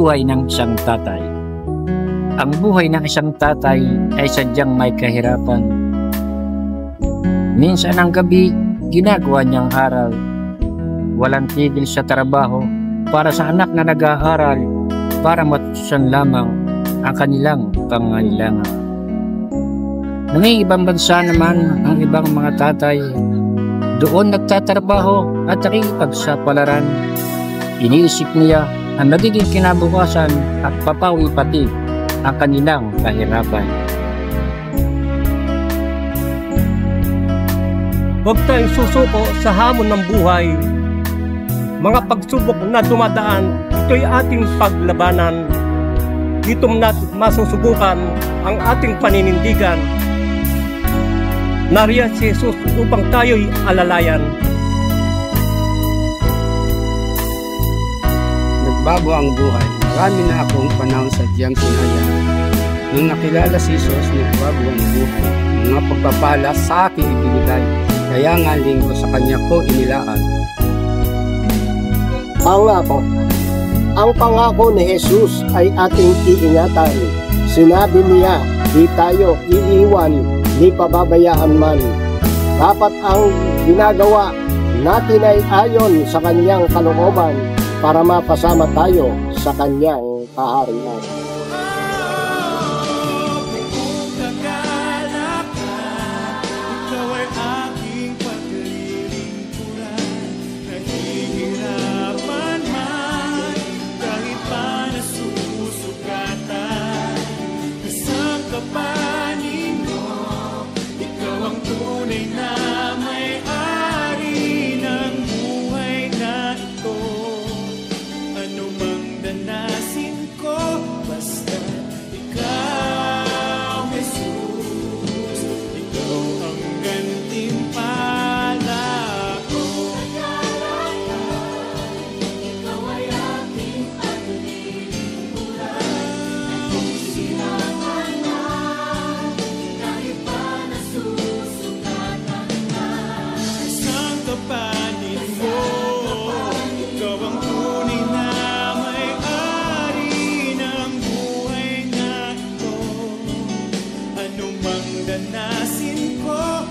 buhay ng isang tatay. Ang buhay ng isang tatay ay sadyang may kahirapan. Minsan ang gabi, ginagawa niyang aral. Walang tigil sa trabaho para sa anak na nag-aaral, para matutusan lamang ang kanilang pangangailangan. Ngunit ibang bansa naman ang ibang mga tatay, doon nagtatrabaho at nakikipagsapalaran. Iniisip niya ang nagiging kinabukasan at papawi pati ang kanilang kahirapan. Huwag tayong susuko sa hamon ng buhay. Mga pagsubok na dumadaan, ito'y ating paglabanan. Dito natin masusubukan ang ating paninindigan. Nariyan si Jesus upang tayo'y alalayan. Nagbago ang buhay. Marami na akong panahon sa diyang sinayang. Nung nakilala si Jesus, nagbago ang buhay. Mga pagpapala sa aking ibinigay. Kaya nga linggo sa kanya ko inilaan. Pangako. Ang pangako ni Jesus ay ating iingatan. Sinabi niya, di tayo iiwan, di pababayaan man. Dapat ang ginagawa natin ay ayon sa kanyang kalooban para mapasama tayo sa kanyang kaharian. Danasin ko